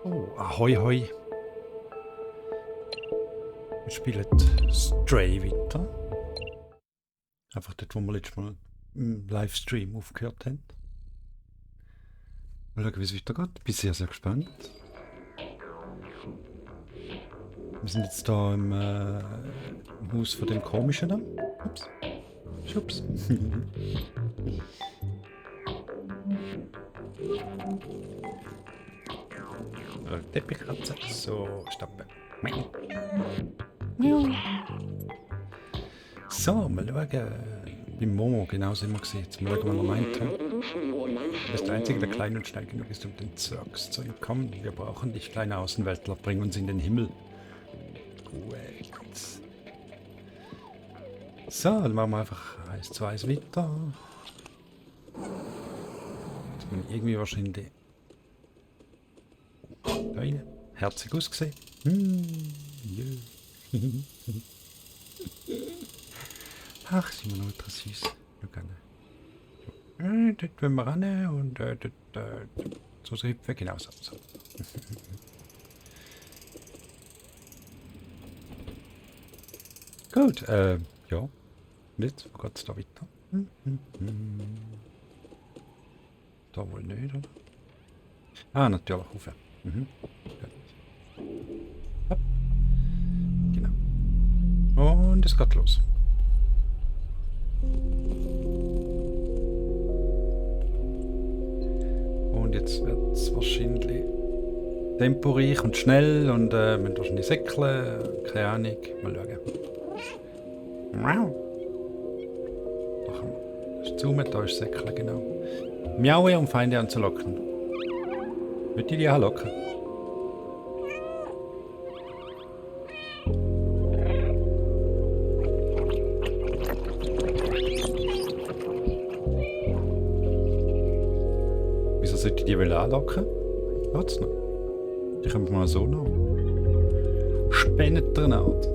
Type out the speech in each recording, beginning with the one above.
Oh, ahoi hoi. Wir spielen Stray weiter. Einfach dort, wo wir letztes Mal im Livestream aufgehört haben. Mal schauen, wie es weitergeht. Bin sehr, sehr gespannt. Wir sind jetzt hier im Haus von dem Komischen da. Ups. Schubs. Teppichkratzer. So, stoppen. So, mal schauen. Beim Momo, genau sind wir gesehen. Jetzt mal schauen, was er meint. Du bist der Einzige, der klein und schnell genug ist, um den Zirks zu entkommen. Wir brauchen dich, kleine Außenweltler. Bring uns in den Himmel. Gut. So, dann machen wir einfach 1 zu 1 weiter. Jetzt bin ich irgendwie wahrscheinlich da rein. Herzig ausgesehen. Ach, sind wir noch ultra süß. Dort wollen wir ran und dort so hüpfen. Genau so. Gut, ja. Und jetzt, wo geht's da weiter? Da wohl nicht, oder? Ah, natürlich, rauf. Gut. Hopp. Genau. Und es geht los. Und jetzt wird es wahrscheinlich temporeich und schnell und müssen wahrscheinlich säckeln. Keine Ahnung. Mal schauen. Miau. Das ist zoomen, da ist säckeln, genau. Miauen, um Feinde anzulocken. Würde ich die anlocken? Wieso sollte ich die anlocken? Geht's noch? Die kommen mal so noch. Spendendraht.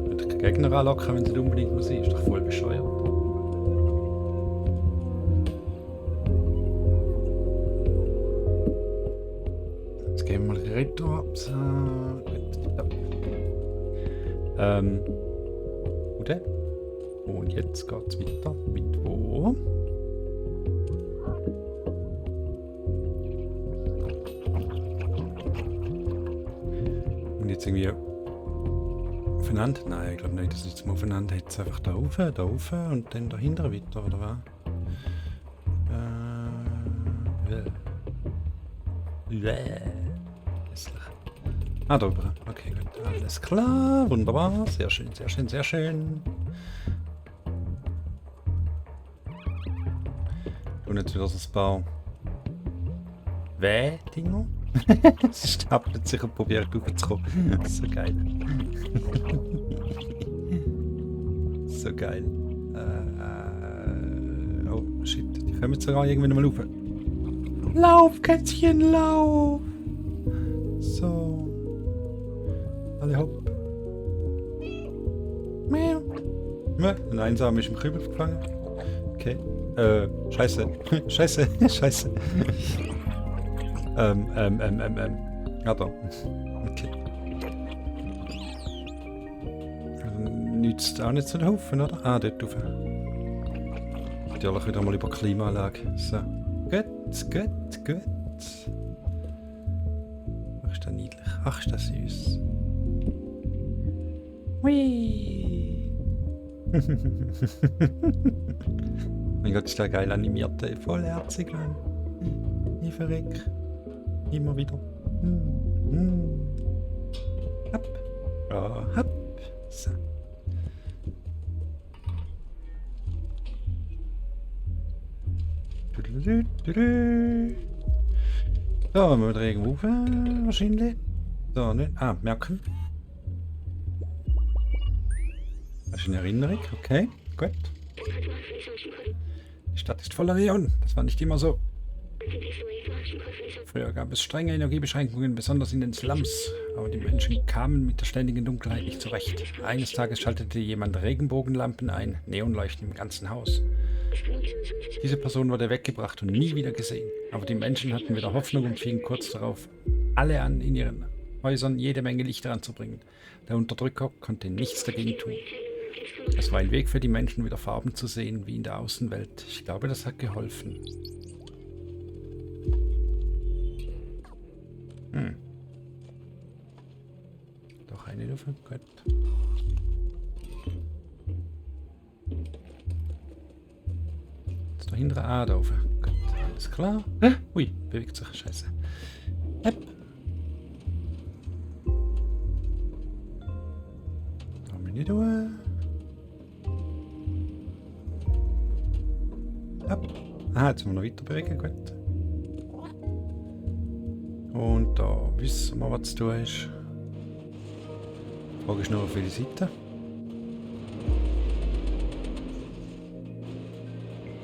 Würde ich keinen Gegner anlocken, wenn sie nicht unbedingt muss sein? Ist doch voll bescheuert. Jetzt gehen wir mal Retro. So. Gut. Und jetzt geht's weiter. Mit wo? Und jetzt irgendwie aufeinander? Nein, ich glaube nicht, dass jetzt mal aufeinander. Jetzt einfach da rauf und dann dahinter weiter, oder was? Hässlich. Ah, da oben. Okay, gut. Alles klar. Wunderbar. Sehr schön, sehr schön, sehr schön. Und jetzt wieder so ein paar Dinger. Es stapelt sich und probiert hochzukommen. So geil. So geil. Oh shit, die kommen jetzt sogar irgendwann mal rauf. Lauf, Kätzchen, lauf! So. Alle hopp. Miau. Ein Einsam ist im Kübel gefangen. Okay. Scheiße. Scheiße. Scheiße. Ja, da. Okay. Nützt auch nicht so einen Haufen, oder? Ah, dort rauf. Natürlich wieder mal über Klimaanlage. So. Gut. Ach, ist das niedlich. Ach, ist das süß. Hui. Mein Gott, ist der geil animiert, ey. Vollherzig, Mann. Ich verreck. Immer wieder. Hopp. Ja, hopp. So. So, wir wieder irgendwo rauf, wahrscheinlich. So, nicht. Ah, merken. Das ist eine Erinnerung, okay, gut. Die Stadt ist voller Neon, das war nicht immer so. Früher gab es strenge Energiebeschränkungen, besonders in den Slums, aber die Menschen kamen mit der ständigen Dunkelheit nicht zurecht. Eines Tages schaltete jemand Regenbogenlampen ein, Neonleuchten im ganzen Haus. Diese Person wurde weggebracht und nie wieder gesehen. Aber die Menschen hatten wieder Hoffnung und fingen kurz darauf alle an, in ihren Häusern jede Menge Lichter anzubringen. Der Unterdrücker konnte nichts dagegen tun. Es war ein Weg für die Menschen, wieder Farben zu sehen, wie in der Außenwelt. Ich glaube, das hat geholfen. Doch eine Luft, gut. Ist da hinten? Ah, da oben. Gut, alles klar. Ui, bewegt sich. Scheiße. Hepp. Da bin ich durch. Hepp. Ah, jetzt müssen wir noch weiter bewegen. Gut. Und da wissen wir, was zu tun ist. Die Frage ist nur, auf welche Seite.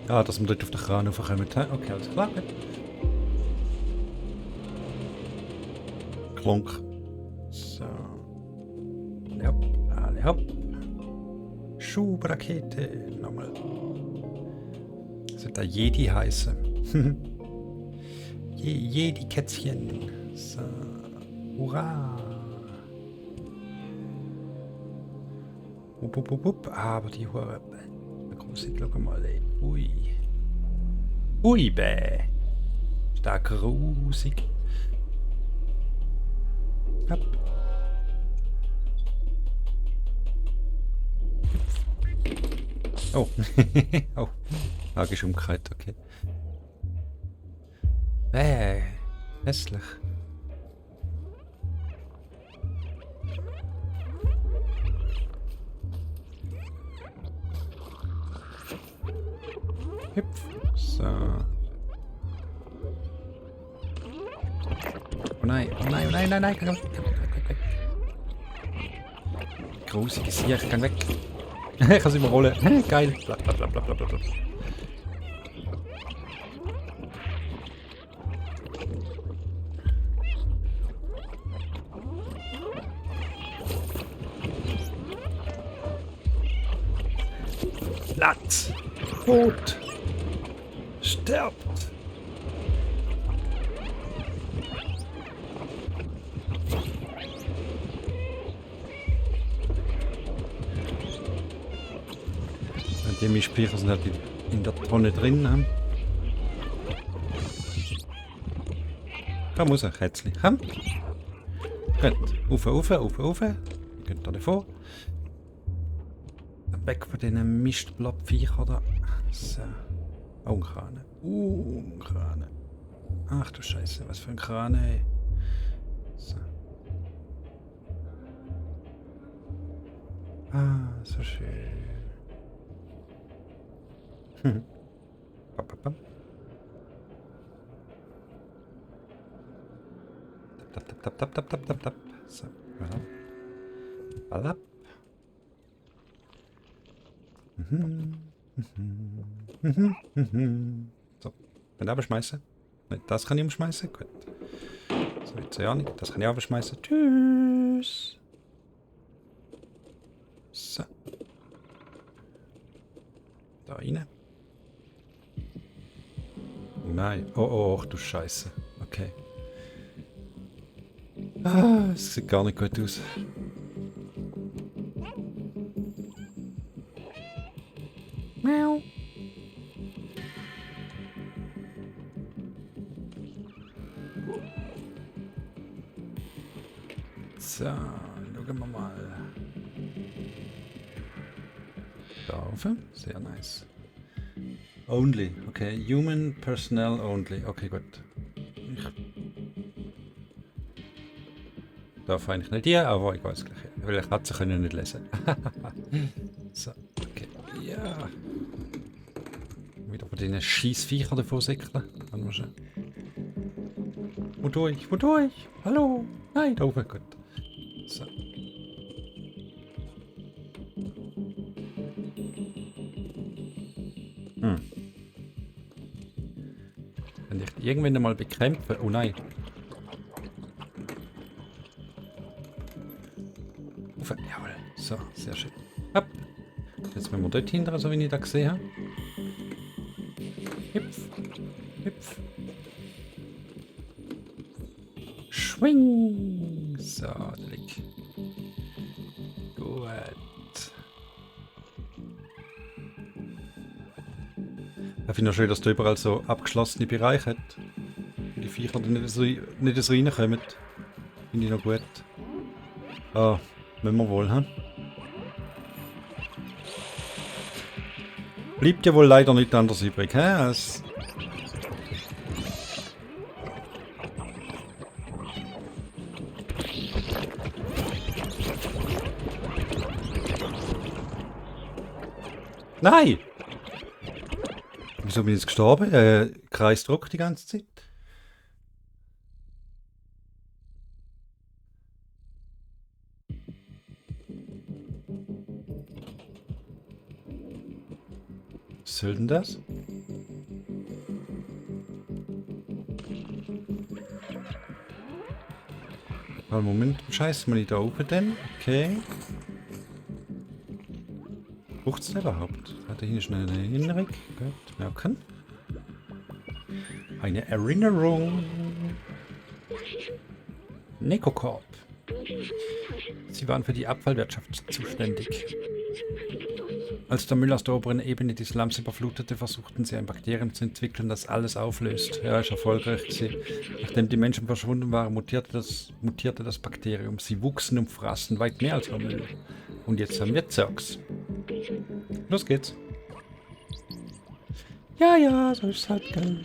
Ah, dass wir dort auf den Kran raufkommen. Okay, alles klar. Klonk. So. Alle hopp, alle hopp. Schubrakete. Nochmal. Das wird da Jedi heißen. Jedi-Kätzchen. So. Hurra. Upp, upp, upp, upp. Aber die Hure. Da kommt es nicht, schau mal. Ey. Ui. Ui, bäh. Ist da grusig. Hopp. Oh. Oh. Lage ist umgekehrt, okay. Hässlich. Hüpf. So. Oh nein, oh nein, oh nein, nein, nein, komm. Grusiges hier, ich kann weg. Ich kann es überrollen. Geil. Blablabla. Platz. Tot. Stirbt. Die Speicher sind halt in der Tonne drin. Komm raus, Kätzchen. Komm. Gut. Auf. Geht da davor. Weg von diesen Mistblattviechern da. So. Oh, ein Kran. Ein Kran. Ach du Scheiße, was für ein Kran, ey. So. Ah, so schön. Tap. So, voilà. So, wenn ich abschmeißen. Das kann ich umschmeißen. Gut. So, jetzt ja nicht. Das kann ich abschmeißen. Tschüss. So. Da rein. Oh nein. Oh, ach du Scheiße. Okay. Ah, es sieht gar nicht gut aus. Miau. So, schauen wir mal. Da oben. Sehr nice. Only. Okay, human personnel only. Okay, gut. Darf eigentlich nicht hier, aber ich weiß gleich. Weil Katzen können nicht lesen. So, okay. Ja. Wieder von diesen Scheissviechern davor säckeln. Wo durch? Hallo? Nein, da oben. Gut. So. Wenn ich die irgendwann mal bekämpfe. Oh nein. Jawohl. So, sehr schön. Hopp. Jetzt müssen wir dort hinter, so wie ich da gesehen habe. Hüpf. Hüpf. Schwing. So, Lick. Gut. Ich finde es schön, dass du überall so abgeschlossene Bereiche hat. Und die Viecher nicht so reinkommen. Finde ich noch gut. Ah, müssen wir wohl, hm? Bleibt ja wohl leider nichts anderes übrig, hä? Als Nein! Wieso bin ich jetzt gestorben? Kreisdruck die ganze Zeit. Was soll denn das? Moment, scheiße, mal nicht da oben denn? Okay. Braucht es überhaupt? Hatte hier schnell eine Erinnerung? Gut, merken. Eine Erinnerung. Nekokorp. Sie waren für die Abfallwirtschaft zuständig. Als der Müll aus der oberen Ebene des Slums überflutete, versuchten sie ein Bakterium zu entwickeln, das alles auflöst. Ja, ist erfolgreich gewesen. Nachdem die Menschen verschwunden waren, mutierte das Bakterium. Sie wuchsen und fraßen weit mehr als der Müll. Und jetzt haben wir Zergs. Los geht's. Ja, so ist es halt, gell.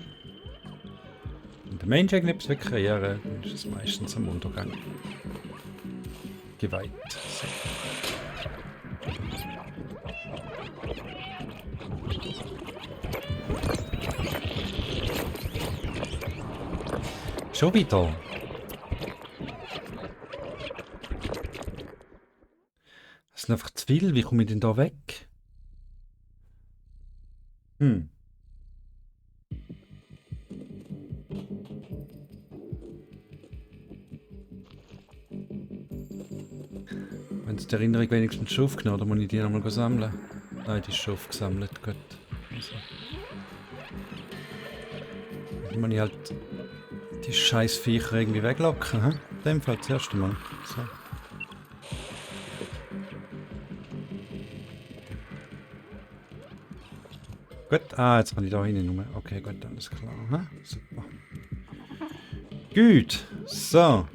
Wenn der Mensch irgendetwas will kreieren, dann ist es meistens am Untergang. Geweiht. So. Schon wieder. Das ist einfach zu viel. Wie komme ich denn da weg? Wenn es die Erinnerung wenigstens schon aufgenommen, dann muss ich die nochmal sammeln. Nein, die ist schon aufgesammelt. Gut. Also. Dann muss ich halt die scheiß Viecher irgendwie weglocken. In dem Fall das erste Mal. So. Gut, jetzt kann ich da hinein. Okay, gut, alles klar. Super. Gut, so.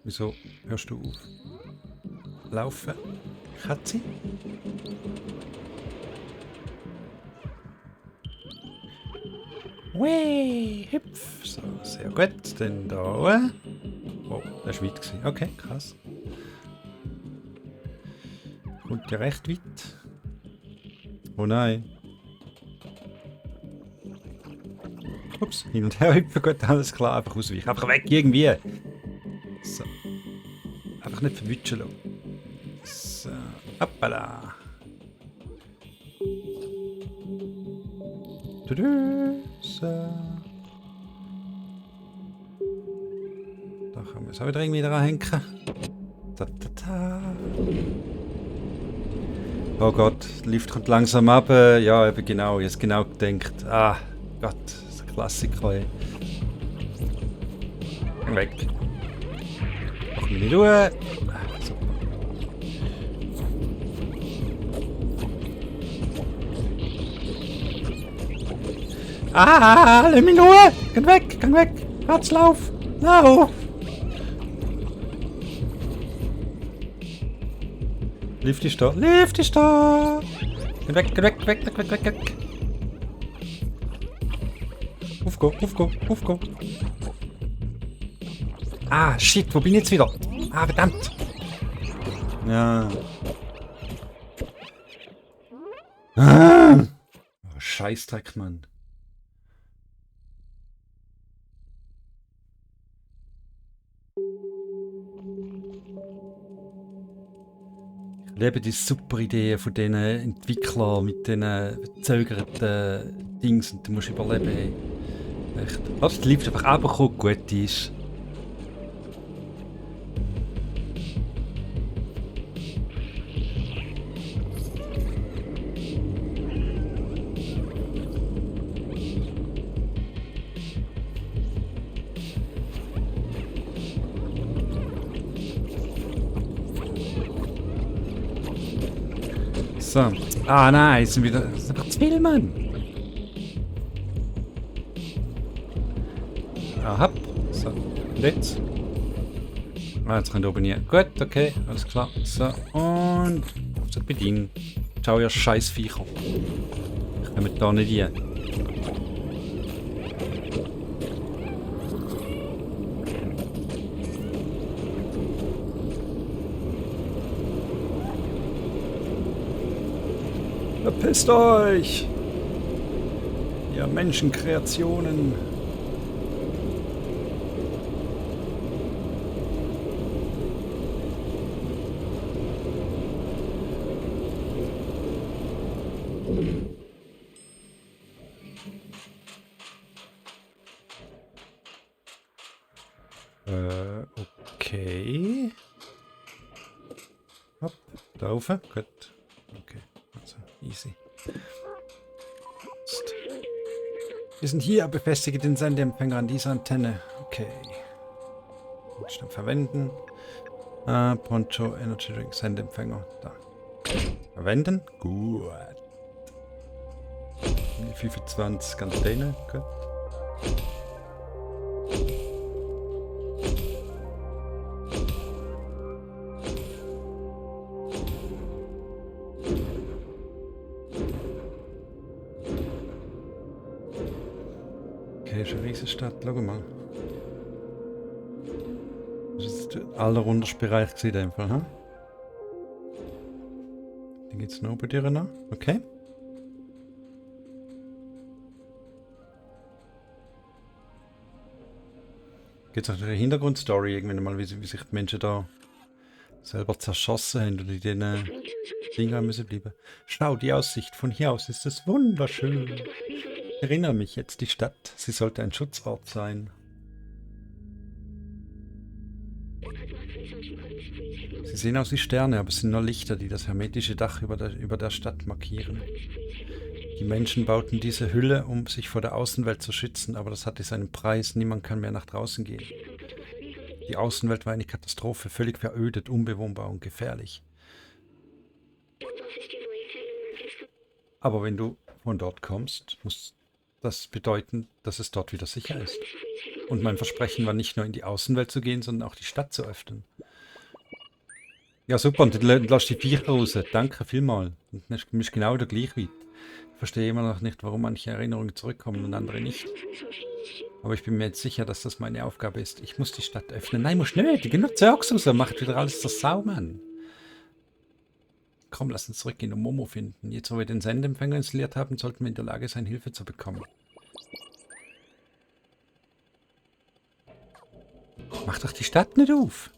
Wieso hörst du auf? Laufen. Katze. Wee, hüpf. So, sehr gut. Dann da oben. Oh, das war weit gewesen. Okay, krass. Kommt ja recht weit. Oh nein. Ups, hin und her hüpfen, gut, alles klar. Einfach ausweichen. Einfach weg, irgendwie. So. Einfach nicht verwutschen lassen. So, hoppala. So. Da können wir es auch wieder irgendwie dranhängen. Oh Gott, der Lift kommt langsam ab. Ja, eben genau, ich habe genau gedacht. Ah, Gott, das ist ein Klassiker. Ey. Geh weg. Mach mich nicht Ruhe. Super. Lass mich in Ruhe! Geh weg, geh weg! Herzlauf! Lauf! Lift ist da! Lift ist da! Geh weg, geh weg, geh weg, weg, weg, weg! Aufgehen, aufgehen, aufgehen! Shit, wo bin ich jetzt wieder? Verdammt! Ja. Oh, Scheißdreck, Mann. Ich liebe die super Ideen von diesen Entwicklern mit diesen verzögerten Dings und du musst überleben. Ey. Echt. Lass die Lift einfach runterkommen, gut ist. So. Ah nein, sind wieder. Das ist einfach zu viel, Mann. Aha. So. Und jetzt? Ah, jetzt könnt ihr oben hier. Gut, okay, alles klar. So. Und. So bedienen. Ciao, ihr Scheißviecher. Ich komme da nicht hin. Verpisst euch! Ihr Menschenkreationen! Okay. Hopp, da rauf. Gut. Okay, also easy. Jetzt. Wir sind hier, befestige den Sendeempfänger an dieser Antenne. Okay. Dann verwenden. Poncho Energy Drink Sendeempfänger. Da. Verwenden. Gut. 25 Container. Gut. Okay, ist eine riesige Stadt. Schau mal. Das ist der allerunterste Bereich in dem Fall, ha? Dann geht's noch bei dir nach. Okay. Gibt es auch eine Hintergrundstory irgendwann mal, wie sich die Menschen da selber zerschossen haben und in diesen Dingen müssen bleiben. Schau, die Aussicht von hier aus ist es wunderschön. Ich erinnere mich jetzt, die Stadt, sie sollte ein Schutzort sein. Sie sehen aus wie Sterne, aber es sind nur Lichter, die das hermetische Dach über der Stadt markieren. Die Menschen bauten diese Hülle, um sich vor der Außenwelt zu schützen, aber das hatte seinen Preis. Niemand kann mehr nach draußen gehen. Die Außenwelt war eine Katastrophe, völlig verödet, unbewohnbar und gefährlich. Aber wenn du von dort kommst, muss das bedeuten, dass es dort wieder sicher ist. Und mein Versprechen war nicht nur in die Außenwelt zu gehen, sondern auch die Stadt zu öffnen. Ja super, und dann lass die Viecher raus. Danke vielmals. Du bist genau der gleiche wie. Ich verstehe immer noch nicht, warum manche Erinnerungen zurückkommen und andere nicht. Aber ich bin mir jetzt sicher, dass das meine Aufgabe ist. Ich muss die Stadt öffnen. Nein, musst nicht. Geh nur Zeugs raus. Macht wieder alles zur Sau, Mann. Komm, lass uns zurückgehen und Momo finden. Jetzt, wo wir den Sendeempfänger installiert haben, sollten wir in der Lage sein, Hilfe zu bekommen. Mach doch die Stadt nicht auf.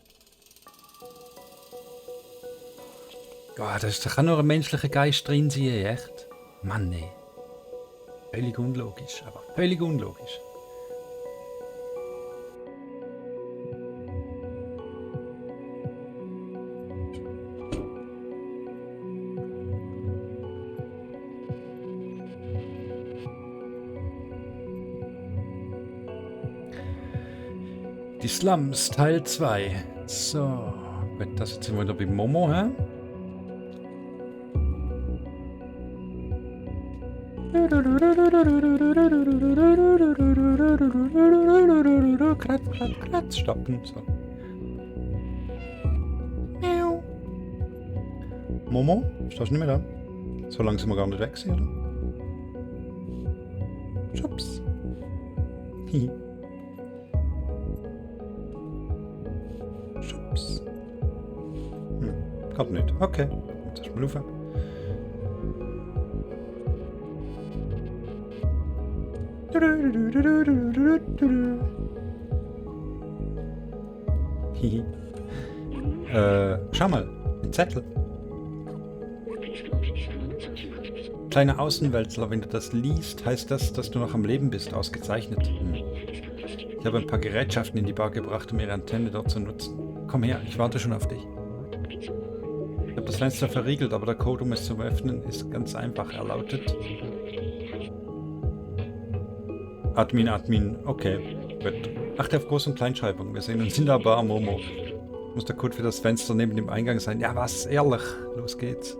Ja, da kann nur ein menschlicher Geist drin sein, echt. Mann, nee. Völlig unlogisch, aber völlig unlogisch. Die Slums, Teil 2. So, gut, das jetzt sind wir wieder bei Momo, hä? Kratz, kratz, kratz, stoppen. So. Momo, stehst du nicht mehr da? So lange sind wir gar nicht weg, oder? Schubs. Schubs. Kommt nicht. Okay, jetzt erstmal rauf. Schau mal, ein Zettel. Kleiner Außenweltler, wenn du das liest, heißt das, dass du noch am Leben bist. Ausgezeichnet. Ich habe ein paar Gerätschaften in die Bar gebracht, um ihre Antenne dort zu nutzen. Komm her, ich warte schon auf dich. Ich habe das Fenster verriegelt, aber der Code, um es zu öffnen, ist ganz einfach. Er lautet... Admin, okay. Gut. Achte auf Groß- und Kleinschreibung. Wir sehen uns in der Bar, Momo. Muss der Code für das Fenster neben dem Eingang sein? Ja, was? Ehrlich. Los geht's.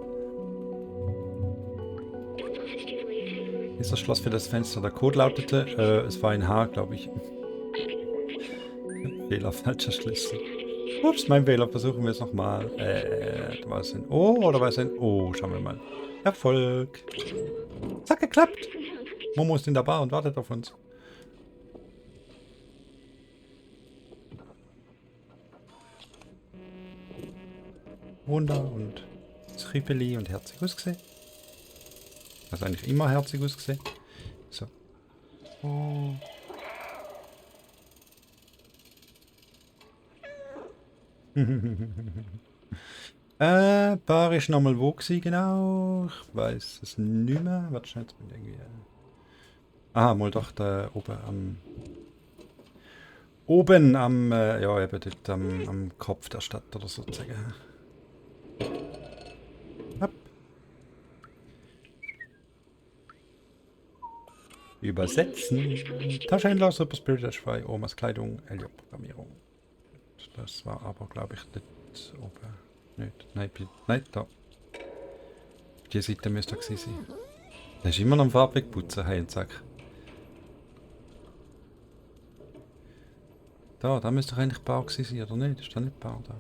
Ist das Schloss für das Fenster? Der Code lautete, es war ein H, glaube ich. Fehler, falscher Schlüssel. Ups, mein Fehler. Versuchen wir es nochmal. War es ein O oder war es ein O? Schauen wir mal. Erfolg. Es hat geklappt. Momo ist in der Bar und wartet auf uns. Wunder und Tripoli und herzig ausgesehen. Das ist eigentlich immer herzig ausgesehen. So. Oh. Bar ist nochmal wo gewesen, genau? Ich weiß es nicht mehr. Warte schnell, jetzt bin ich irgendwie... Aha, mal doch da oben am, ja eben dort am Kopf der Stadt oder sozusagen. Hopp. Übersetzen. Taschenhändler, Super Spirit Dash 2, Omas Kleidung, Elliot-Programmierung. Das war aber, glaube ich, dort oben. Nicht. Nein, da. Die Seite müsste gewesen sein. Da ist immer noch am Farbweg putzen, hey, und zack. Da müsste doch eigentlich Bar gewesen sein, oder nicht? Ist da nicht Bar da?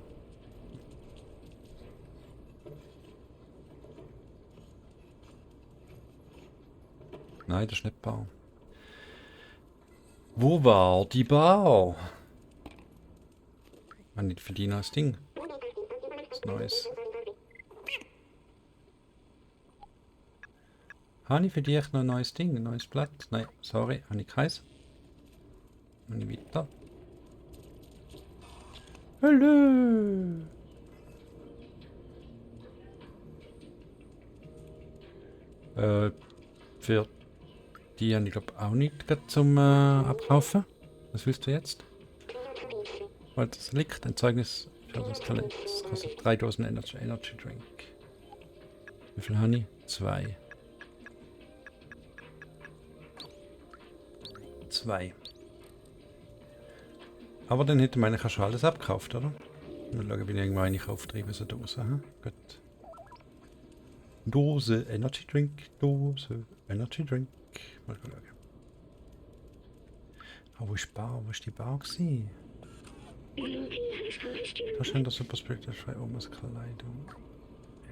Nein, das ist nicht Bar. Wo war die Bar? Man nicht für die neues Ding. Was Neues. Habe ich für dich noch ein neues Ding? Ein neues Blatt? Nein, sorry, habe ich keins. Und weiter. Hallo! Für die habe ich glaube auch nicht gerade zum Abkaufen. Was willst du jetzt? Weil das liegt, ein Zeugnis für das Talent. Das kostet 3000 Energy Drink. Wie viel habe ich? 2. 2. Aber dann hätte man eigentlich schon alles abgekauft, oder? Mal schauen, wie ich irgendwann eine auftreibe, so Dose. Gut. Dose Energy Drink, Dose Energy Drink. Mal schauen. Aber wo ist Bar? Wo ist die Bar gewesen? Da scheint der Super Spirit Dash 2 Omas Kleidung.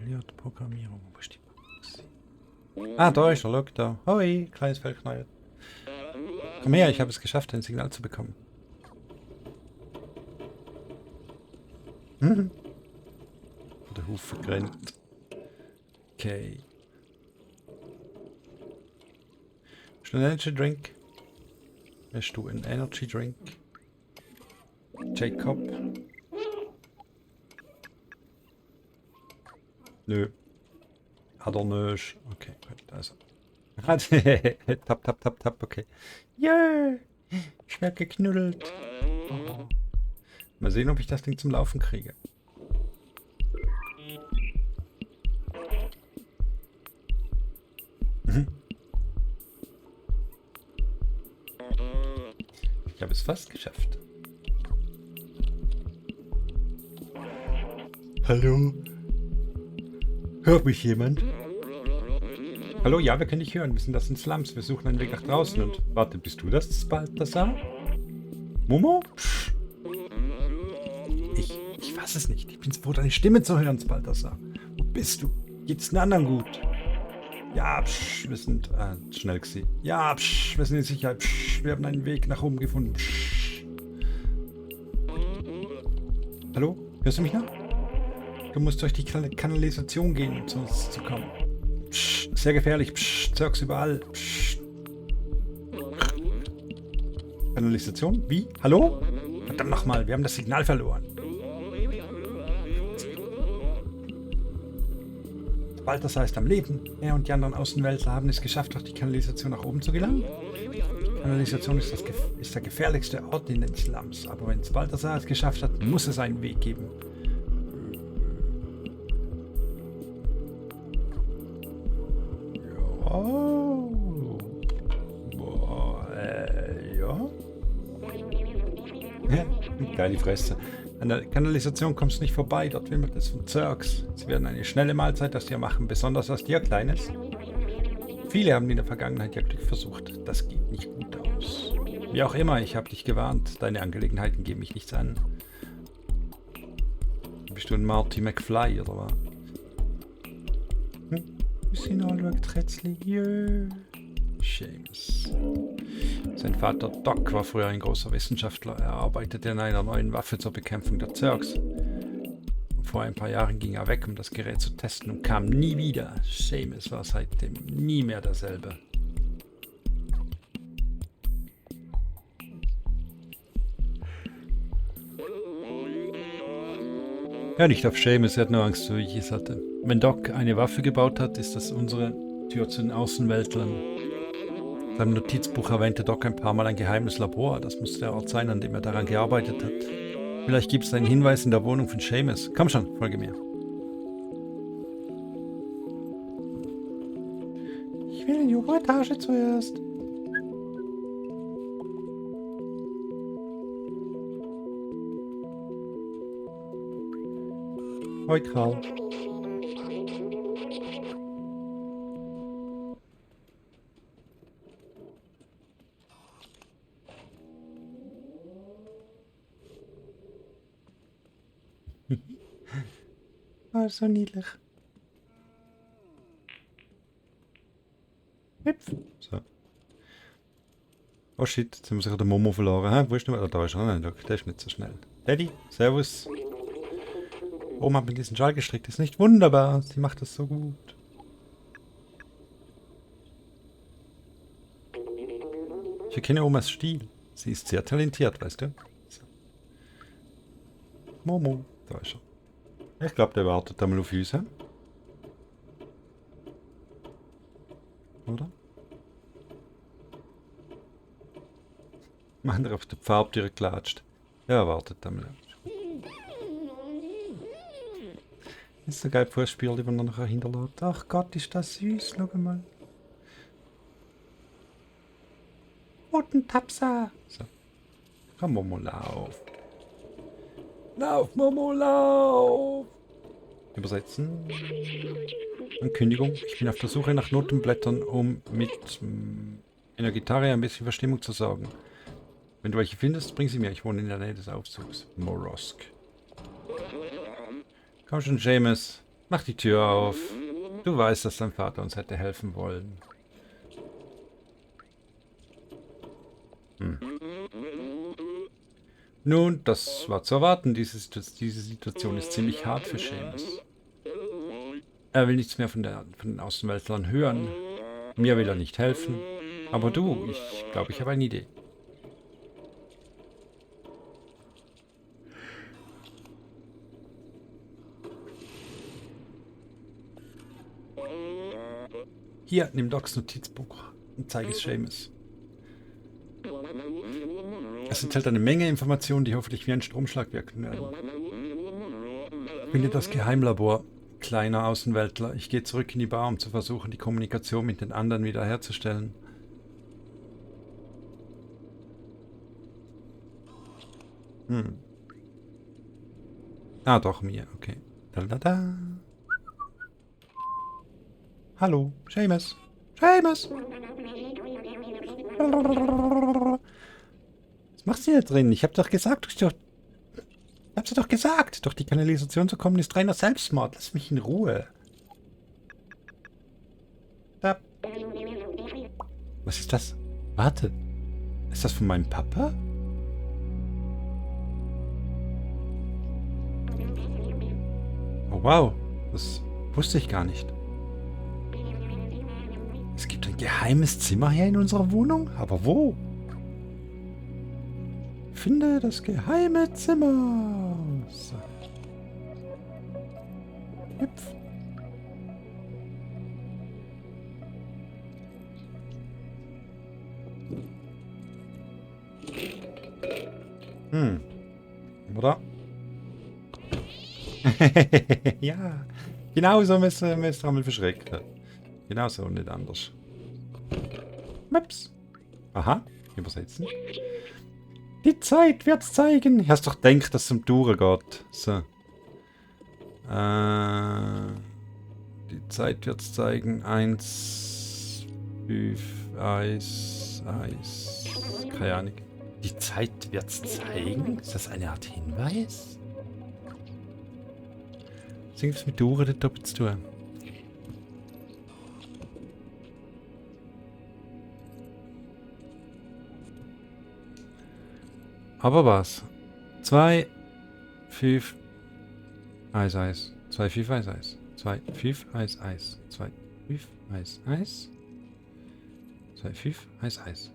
Elliot Programmierung. Wo ist die Bar gewesen? Ah, da ist er, schau da. Hoi, kleines Fellknäuel. Komm her, ich habe es geschafft, ein Signal zu bekommen. Der Huf vergrenzt. Okay. Ist ein Energy Drink? Hast du einen Energy Drink? Jacob? Nö. Hat er nicht. Okay, gut, also. Tap, okay. Yeah! Ich werde geknuddelt. Oh. Mal sehen, ob ich das Ding zum Laufen kriege. Ich habe es fast geschafft. Hallo? Hört mich jemand? Hallo, ja, wir können dich hören. Wir sind das in Slums. Wir suchen einen Weg nach draußen und... Warte, bist du das, Balthasar? Momo? Psch. Ich weiß es nicht. Ich bin froh, deine Stimme zu hören, Balthasar. Wo bist du? Geht's den anderen gut? Ja, psch, wir sind... schnell gewesen. Ja, psch, wir sind in Sicherheit. Psch, wir haben einen Weg nach oben gefunden. Psch. Hallo? Hörst du mich noch? Du musst durch die Kanalisation gehen, um zu uns zu kommen. Psch, sehr gefährlich. Psch, Zirks überall. Psch. Kanalisation? Wie? Hallo? Verdammt nochmal, wir haben das Signal verloren. Balthasar ist am Leben. Er und die anderen Außenweltler haben es geschafft, durch die Kanalisation nach oben zu gelangen. Die Kanalisation ist der gefährlichste Ort in den Slums. Aber wenn es Balthasar es geschafft hat, muss es einen Weg geben. Ja. Geile Fresse. An der Kanalisation kommst du nicht vorbei, dort wimmelt es von Zirks. Sie werden eine schnelle Mahlzeit aus dir machen, besonders aus dir, Kleines. Viele haben in der Vergangenheit ja Glück versucht. Das geht nicht gut aus. Wie auch immer, ich habe dich gewarnt. Deine Angelegenheiten gehen mich nichts an. Bist du ein Marty McFly, oder was? Wir sind alle Trätzli. Jö. Seamus. Sein Vater Doc war früher ein großer Wissenschaftler. Er arbeitete an einer neuen Waffe zur Bekämpfung der Zergs. Vor ein paar Jahren ging er weg, um das Gerät zu testen und kam nie wieder. Seamus war seitdem nie mehr derselbe. Hör nicht auf Seamus, er hat nur Angst, so wie ich es hatte. Wenn Doc eine Waffe gebaut hat, ist das unsere Tür zu den Außenweltlern. In seinem Notizbuch erwähnte Doc ein paar Mal ein geheimes Labor. Das muss der Ort sein, an dem er daran gearbeitet hat. Vielleicht gibt es einen Hinweis in der Wohnung von Seamus. Komm schon, folge mir. Ich will in die obere Etage zuerst. Hoi, Karl. Oh, so niedlich. Hüpf. So. Oh shit, jetzt haben wir sich den Momo verloren. Hä? Wo ist der? Da ist er. Nein, der ist nicht so schnell. Daddy, servus. Oma hat mir diesen Schal gestrickt. Das ist nicht wunderbar. Sie macht das so gut. Ich erkenne Omas Stil. Sie ist sehr talentiert, weißt du? So. Momo, da ist er. Ich glaube, der wartet einmal auf uns, he? Oder? Meint er auf der Farbtür geklatscht. Ja, wartet einmal. Ist so geil, Vorspiel, die man dann nachher hinterlässt. Ach Gott, ist das süß, schau mal. Roten Tapsa. So. Komm, Momo, lauf. Lauf, Momo, lauf. Übersetzen. Ankündigung. Ich bin auf der Suche nach Notenblättern, um mit einer Gitarre ein bisschen für Stimmung zu sorgen. Wenn du welche findest, bring sie mir. Ich wohne in der Nähe des Aufzugs. Morosk. Komm schon, Seamus. Mach die Tür auf. Du weißt, dass dein Vater uns hätte helfen wollen. Nun, das war zu erwarten. Diese Situation ist ziemlich hart für Seamus. Er will nichts mehr von den Außenweltlern hören. Mir will er nicht helfen. Aber du, ich glaube, ich habe eine Idee. Hier, nimm Docs Notizbuch und zeige es Seamus. Es enthält eine Menge Informationen, die hoffentlich wie ein Stromschlag wirken werden. Finde das Geheimlabor, kleiner Außenweltler. Ich gehe zurück in die Bar, um zu versuchen, die Kommunikation mit den anderen wiederherzustellen. Ah, doch, mir, okay. Da. Hallo, Seamus. Seamus! Was machst du hier drin? Ich hab doch gesagt, ich hab's dir doch gesagt. Durch die Kanalisation zu kommen ist reiner Selbstmord. Lass mich in Ruhe. Da. Was ist das? Warte. Ist das von meinem Papa? Oh wow. Das wusste ich gar nicht. Es gibt ein geheimes Zimmer hier in unserer Wohnung? Aber wo? Finde das geheime Zimmer. So. Hüpf. Oder? Ja. Genau so müssen wir es einmal verschrecken. Genau so, nicht anders. Maps. Aha, übersetzen. Die Zeit wird's zeigen. Ich hast doch gedacht, dass es um Touren geht. So. Die Zeit wird's zeigen. 1, 5, Eis, Eis. Keine Ahnung. Die Zeit wird's zeigen? Ist das eine Art Hinweis? Was irgendwas mit der Uhr dort zu tun? Aber was? 2, 5, Eis, Eis. 2, 5, Eis, Eis. 2, 5, Eis, Eis. 2, 5, Eis, Eis. 2, 5, Eis, Eis.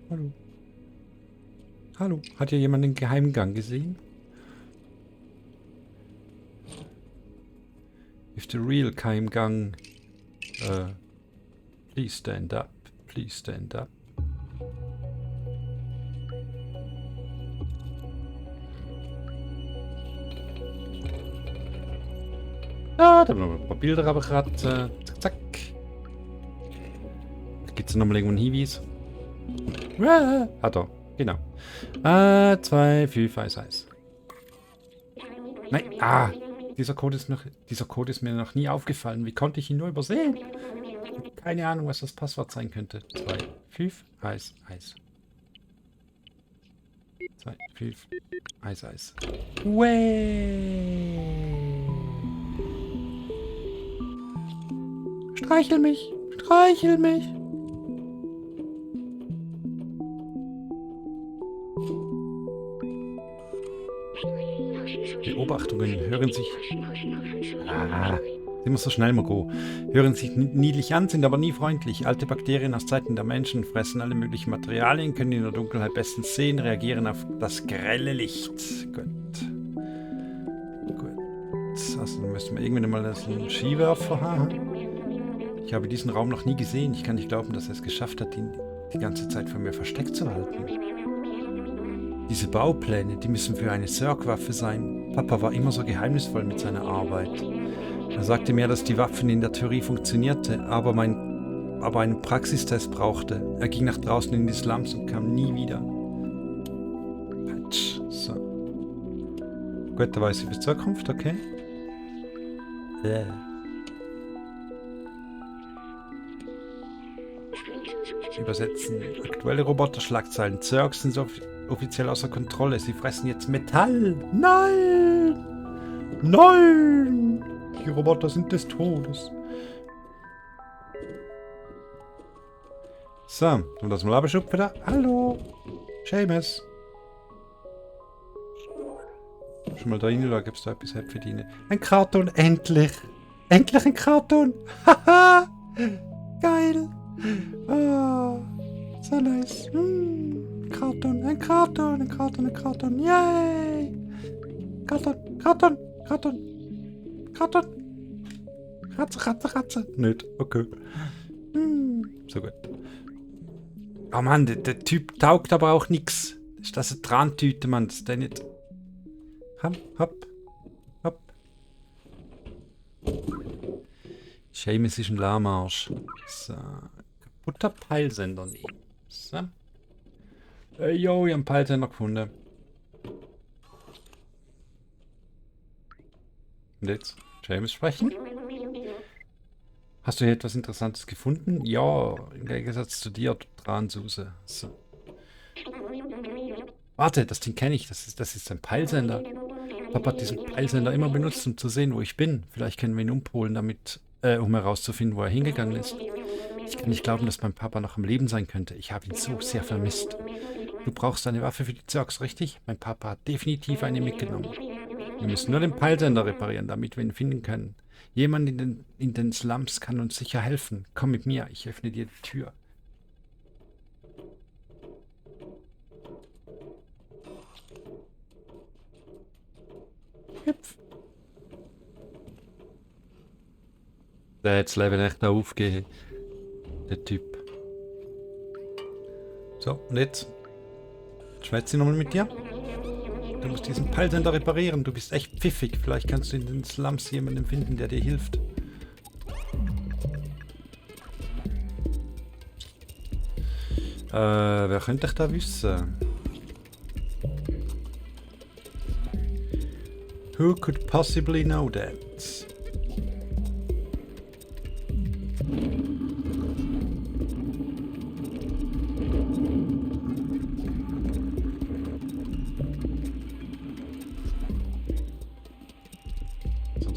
Hallo. Hallo. Hat hier jemand den geheimen Gang gesehen? If the real Geheimgang... please stand up. Please stand up. Ja, da haben wir noch ein paar Bilder aber gerade. Zack, zack. Gibt es nochmal irgendwo einen Hinweis? Ah, da. Genau. 2, 5, Eis, Eis. Nein, dieser Code ist mir noch nie aufgefallen. Wie konnte ich ihn nur übersehen? Keine Ahnung, was das Passwort sein könnte. 2, 5, Eis, Eis. 2, 5, Eis, Eis. Streichel mich! Streichel mich! Beobachtungen hören sich... immer so schnell, Mogo. Hören sich niedlich an, sind aber nie freundlich. Alte Bakterien aus Zeiten der Menschen fressen alle möglichen Materialien, können in der Dunkelheit bestens sehen, reagieren auf das grelle Licht. Gut. Also dann müssen wir irgendwann mal das einen Skiwerfer haben. Ich habe diesen Raum noch nie gesehen. Ich kann nicht glauben, dass er es geschafft hat, ihn die ganze Zeit von mir versteckt zu halten. Diese Baupläne, die müssen für eine Zerg-Waffe sein. Papa war immer so geheimnisvoll mit seiner Arbeit. Er sagte mir, dass die Waffe in der Theorie funktionierte, aber einen Praxistest brauchte. Er ging nach draußen in die Slums und kam nie wieder. Patsch. So. Gut, da weiß ich bis zur Zukunft, okay? Übersetzen. Aktuelle Roboter-Schlagzeilen. Zergs sind offiziell außer Kontrolle. Sie fressen jetzt Metall. Nein! Nein! Die Roboter sind des Todes. So, und das mal abschupfen wieder. Hallo! Seamus! Schon mal da rein, da gibt es da etwas verdienen. Ein Karton, endlich! Endlich ein Karton! Haha! Geil! Ah, so nice. Karton, ein Karton, ein Karton, ein Karton. Yay! Karton, Karton, Karton, Karton. Ratze, Ratze, Ratze. Nicht, okay. So gut. Oh Mann, der Typ taugt aber auch nix. Ist das eine Trantüte, Mann? Das ist der nicht. Hopp, hopp, hopp. Seamus ist ein Lahmarsch. So. Kaputter Peilsender nehmen. So. Jo, ich habe einen Peilsender gefunden. Und jetzt? Seamus sprechen? Hast du hier etwas Interessantes gefunden? Ja, im Gegensatz zu dir, Transuse. So. Warte, das Ding kenne ich. Das ist ein Peilsender. Papa hat diesen Peilsender immer benutzt, um zu sehen, wo ich bin. Vielleicht können wir ihn umpolen, damit, um herauszufinden, wo er hingegangen ist. Ich kann nicht glauben, dass mein Papa noch am Leben sein könnte. Ich habe ihn so sehr vermisst. Du brauchst eine Waffe für die Zergs, richtig? Mein Papa hat definitiv eine mitgenommen. Wir müssen nur den Peilsender reparieren, damit wir ihn finden können. Jemand in den Slums kann uns sicher helfen. Komm mit mir, ich öffne dir die Tür. Hüpf. Der hat das Leben echt aufgegeben. Der Typ. So, und jetzt schwätze ich nochmal mit dir. Du musst diesen Peilsender reparieren. Du bist echt pfiffig. Vielleicht kannst du in den Slums jemanden finden, der dir hilft. Wer könnte ich da wissen? Who could possibly know that?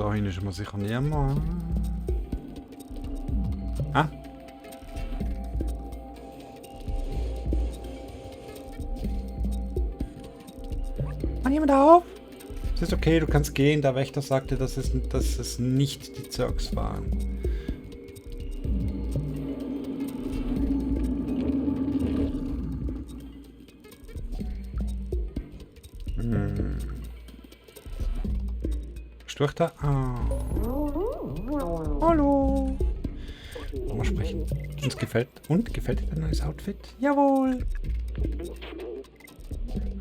da hinten ist mir sicher niemand. Ah. Mann, jemand auf? Es ist okay, du kannst gehen. Der Wächter sagte, dass es nicht die Zergs waren. Durch da? Hallo. Mal sprechen. Gefällt dir dein neues Outfit? Jawohl.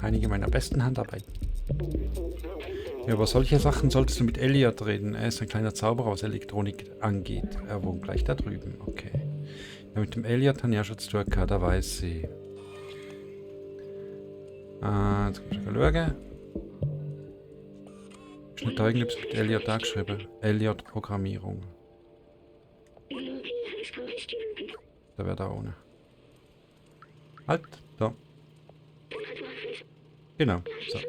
Einige meiner besten Handarbeiten. Ja, über solche Sachen solltest du mit Elliot reden. Er ist ein kleiner Zauberer, was Elektronik angeht. Er wohnt gleich da drüben. Okay. Ja, mit dem Elliot habe ich ja schon zu tun gehabt, da weiß sie. Jetzt muss ich mal schauen. Ich habe nicht irgendwas mit Elliot da geschrieben. Elliot Programmierung. Da wäre da ohne. Halt, da. Genau, so.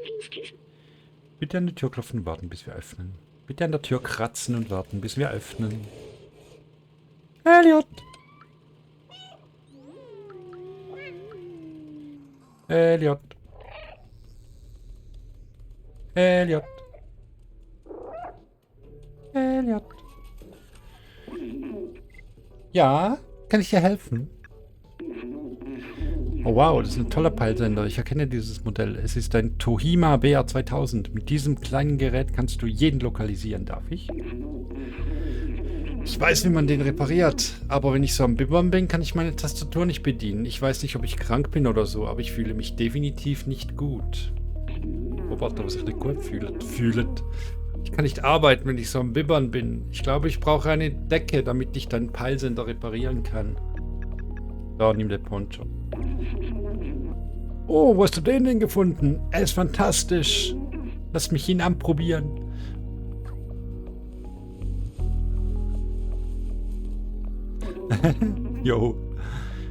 Bitte an die Tür klopfen und warten, bis wir öffnen. Bitte an der Tür kratzen und warten, bis wir öffnen. Elliot! Elliot! Elliot! Elliot! Ja, kann ich dir helfen? Oh wow, das ist ein toller Peilsender. Ich erkenne dieses Modell. Es ist ein Tohima BR2000. Mit diesem kleinen Gerät kannst du jeden lokalisieren. Darf ich? Ich weiß, wie man den repariert. Aber wenn ich so am Bibbern bin, kann ich meine Tastatur nicht bedienen. Ich weiß nicht, ob ich krank bin oder so, aber ich fühle mich definitiv nicht gut. Roboter, was sich nicht gut fühlt. Ich kann nicht arbeiten, wenn ich so am Bibbern bin. Ich glaube, ich brauche eine Decke, damit ich deinen Peilsender reparieren kann. Da, nimm den Poncho. Oh, wo hast du den denn gefunden? Er ist fantastisch. Lass mich ihn anprobieren. Jo.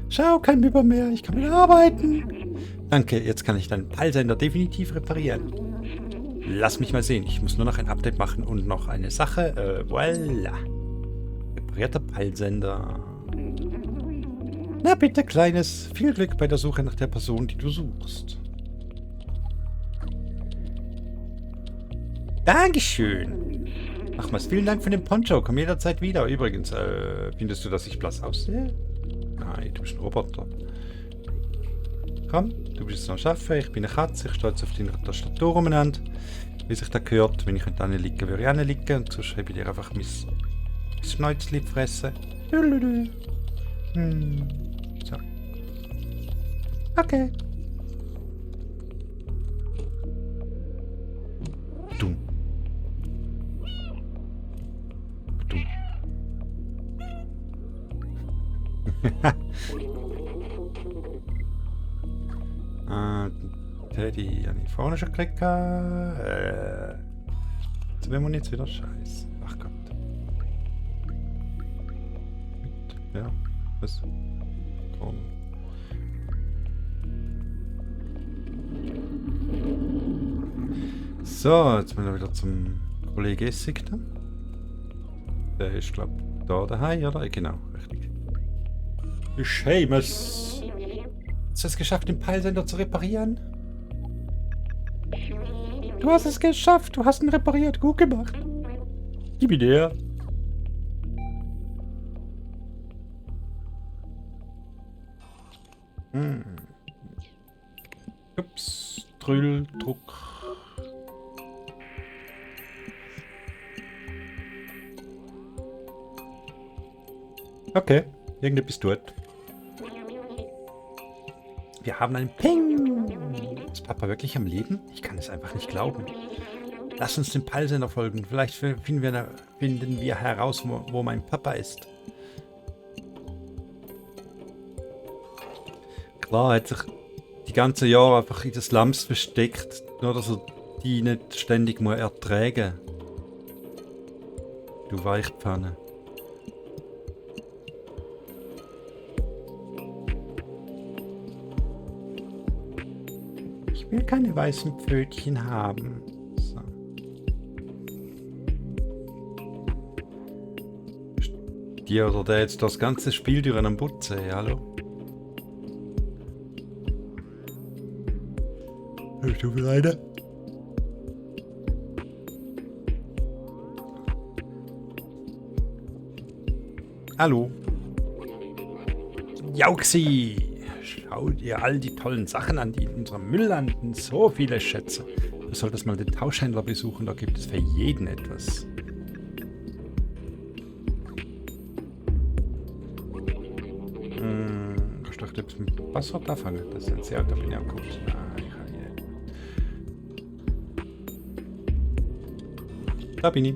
Schau, kein Biber mehr. Ich kann wieder arbeiten. Danke, jetzt kann ich deinen Peilsender definitiv reparieren. Lass mich mal sehen. Ich muss nur noch ein Update machen und noch eine Sache. Voila. Reparierter Peilsender. Na bitte, Kleines. Viel Glück bei der Suche nach der Person, die du suchst. Dankeschön. Nochmals vielen Dank für den Poncho. Komm jederzeit wieder. Übrigens, findest du, dass ich blass aussehe? Nein, du bist ein Roboter. Komm, du bist jetzt noch Chef. Ich bin eine Katze. Ich stehe jetzt auf deiner Tastatur umeinander. Wie sich das gehört. Wenn ich nicht liegen würde ich auch liegen. Und sonst habe ich dir einfach mein Schnäuzli fressen. So. Okay. Dumm. Dumm. Teddy habe ich vorne schon gekriegt. Jetzt will man jetzt wieder Scheiß. Ach Gott. Ja, was? Komm. So, jetzt müssen wir wieder zum Kollegen Essig. Der ist, glaube ich, da daheim, oder? Genau, richtig. Seamus! Hast du es geschafft, den Peilsender zu reparieren? Du hast es geschafft, du hast ihn repariert, gut gemacht. Gib ihn her. Ups, Drülldruck. Okay, irgendetwas tut. Wir haben einen Ping. Ist Papa wirklich am Leben? Ich kann es einfach nicht glauben. Lass uns dem Peilsender folgen. Vielleicht finden wir heraus, wo mein Papa ist. Klar, er hat sich die ganzen Jahre einfach in den Slums versteckt, nur dass er die nicht ständig muss ertragen. Du Weichpfanne. Ich will keine weißen Pfötchen haben. So. Die oder der jetzt das ganze Spiel durch einen Putzen, hey, hallo? Hörst du wieder eine? Hallo? Jauxi! Schau dir all die tollen Sachen an, die in unserem Müll landen. So viele Schätze. Du solltest mal den Tauschhändler besuchen, da gibt es für jeden etwas. Da steht jetzt mit Passwort anfangen. Das ist ein sehr alter bin ich auch gut. Da bin ich.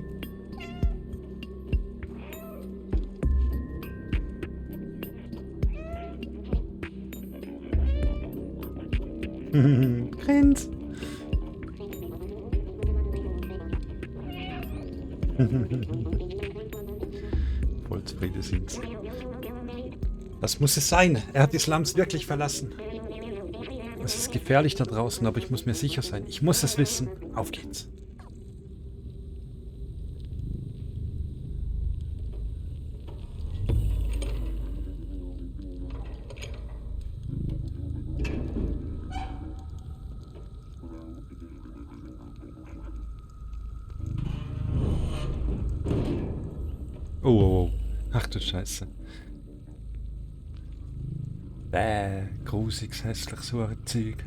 Grins. Voll zufrieden sind sie. Das muss es sein. Er hat die Slums wirklich verlassen. Es ist gefährlich da draußen, aber ich muss mir sicher sein. Ich muss es wissen. Auf geht's. Oh, oh, oh. Ach du Scheiße. Grusiges, hässliches Hurenzeug.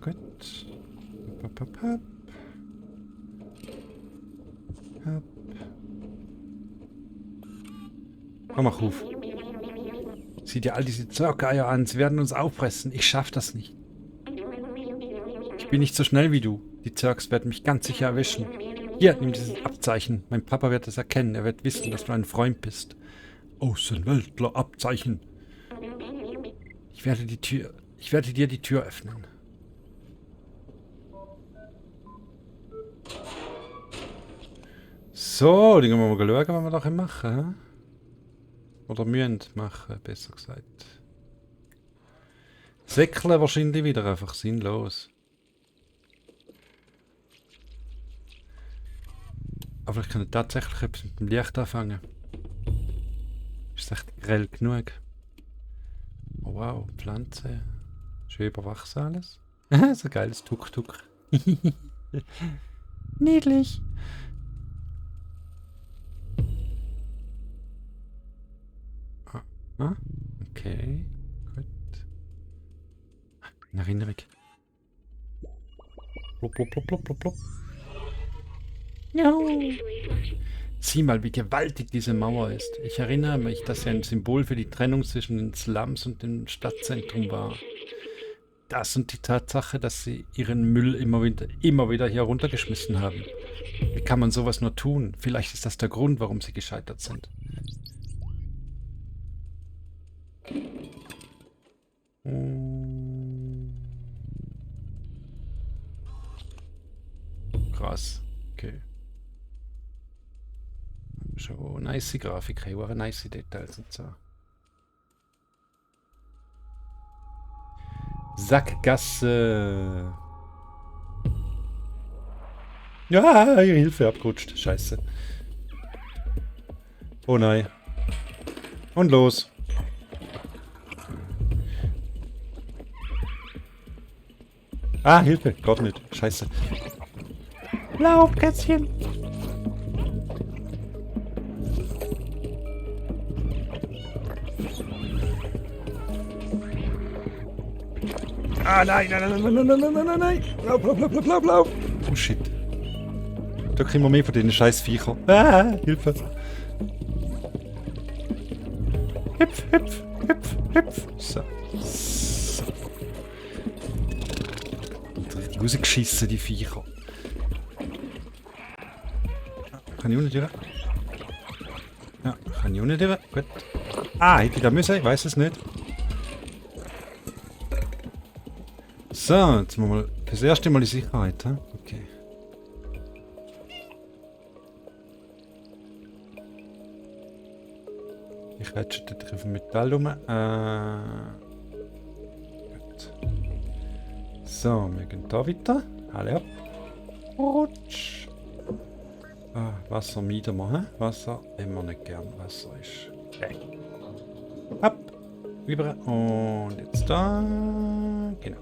Gut. Hopp, hopp, hopp. Hopp. Komm, mach auf. Sieh dir all diese Zirkeier an, sie werden uns auffressen. Ich schaff das nicht. Ich bin nicht so schnell wie du. Die Zirks werden mich ganz sicher erwischen. Hier, nimm dieses Abzeichen. Mein Papa wird es erkennen. Er wird wissen, dass du ein Freund bist. Außenweltler-Abzeichen. Ich werde dir die Tür öffnen. So, die gehen wir mal schauen, was wir da machen. He? Oder müssen machen, besser gesagt. Säckeln wahrscheinlich wieder einfach sinnlos. Aber ich kann tatsächlich etwas mit dem Licht anfangen. Ist echt grell genug. Oh wow, Pflanze. Schön überwachsen alles. So ein geiles Tuk-Tuk. Niedlich. Ah, okay. Gut. Eine Erinnerung. Plop, plop, plop, plop, plop, plop. Ja. Sieh mal, wie gewaltig diese Mauer ist. Ich erinnere mich, dass sie ein Symbol für die Trennung zwischen den Slums und dem Stadtzentrum war. Das und die Tatsache, dass sie ihren Müll immer wieder hier runtergeschmissen haben. Wie kann man sowas nur tun? Vielleicht ist das der Grund, warum sie gescheitert sind. Krass. Okay. Schon nice Grafik, hey, auch nice Details und so. Sackgasse. Ja, ihre Hilfe abgerutscht. Scheiße. Oh nein. Und los. Ah, Hilfe. Gott nicht. Scheiße. Lauf, Kätzchen. Ah, nein, nein, nein, nein, nein, nein, nein, nein, nein. Lauf, lauf, lauf, lauf, lauf, lauf. Oh, shit. Da kriegen wir mehr von den scheiß Viechern. Ah, Hilfe. Hüpf, hüpf, hüpf, hüpf. So. So. Richtig rausgeschissen, die Viecher. Kann ich unten durch? Ja, kann ich unten durch? Gut. Ah, hätte ich da müssen? Ich weiß es nicht. So, jetzt machen wir das erste Mal die Sicherheit. He? Okay. Ich rätsche dort auf dem Metall rum. Gut. So, wir gehen da weiter. Alle ab. Rutsch. Wasser mieden wir, hä? Wasser immer nicht gern. Wasser ist... Ab. Rüber. Und jetzt da. Genau.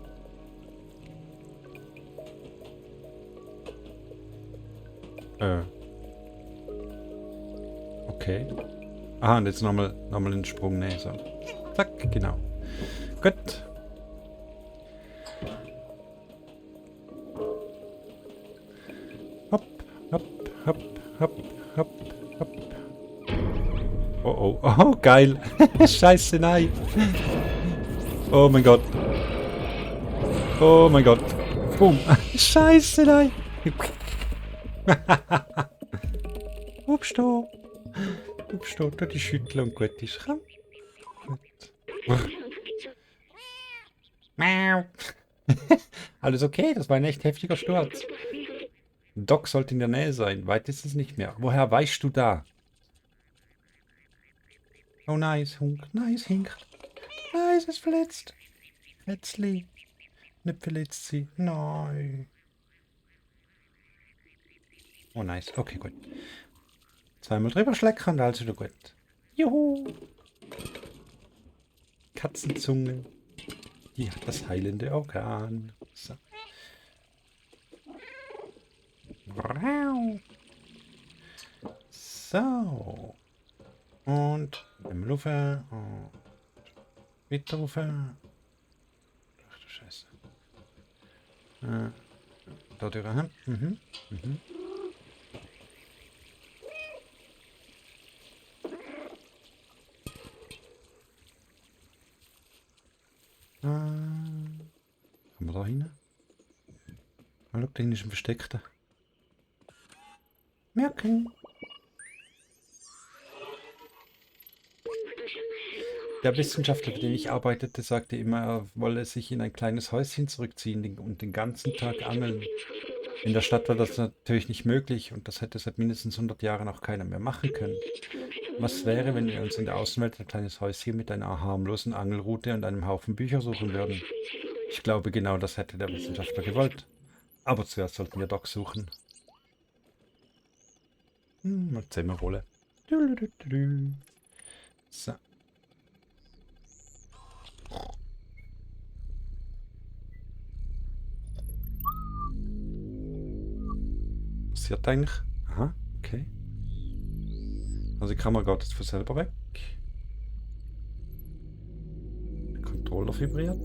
Okay. Aha, und jetzt nochmal einen Sprung nehmen. So. Zack, genau. Gut. Hopp, hopp, hopp, hopp, hopp, hopp. Oh, oh, oh, geil. Scheiße, nein. Oh mein Gott. Oh mein Gott. Boom. Scheiße, nein. Upsto. Upsto, da die schütteln und gut ist. Komm. Gut. Miau. Alles okay, das war ein echt heftiger Sturz. Doc sollte in der Nähe sein. Weit ist es nicht mehr. Woher weißt du da? Oh nein, es hunkt. Nein, es hinkt. Nein, es ist verletzt. Fetzli. Nicht verletzt sie. Nein. Oh nice. Okay, gut. Zweimal drüber schlecken und alles wieder gut. Juhu. Katzenzunge. Die hat das heilende Organ. So. So. Und im Luft. Und weiter rauf. Ach du Scheiße. Da durch. Mhm. Mhm. Haben wir da hin? Ah, schau, da hinten ist ein Versteckter. Merken. Der Wissenschaftler, für den ich arbeitete, sagte immer, er wolle sich in ein kleines Häuschen zurückziehen und den ganzen Tag angeln. In der Stadt war das natürlich nicht möglich und das hätte seit mindestens 100 Jahren auch keiner mehr machen können. Was wäre, wenn wir uns in der Außenwelt ein kleines Häuschen mit einer harmlosen Angelrute und einem Haufen Bücher suchen würden? Ich glaube, genau das hätte der Wissenschaftler gewollt. Aber zuerst sollten wir Doc suchen. Mal Zimmerrolle. So. Passiert eigentlich? Aha, okay. Also die Kamera geht jetzt von selber weg. Der Controller vibriert.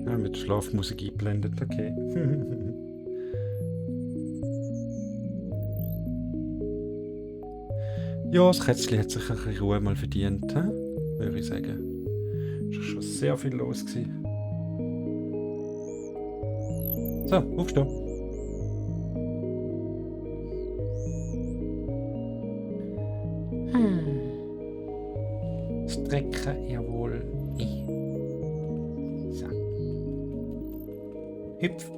Ja, mit Schlafmusik eingeblendet, okay. Ja, das Kätzchen hat sich ein bisschen Ruhe mal verdient, würde ich sagen. Es war schon sehr viel los gewesen. So, aufstehen. Strecken, jawohl. So. Hüpf.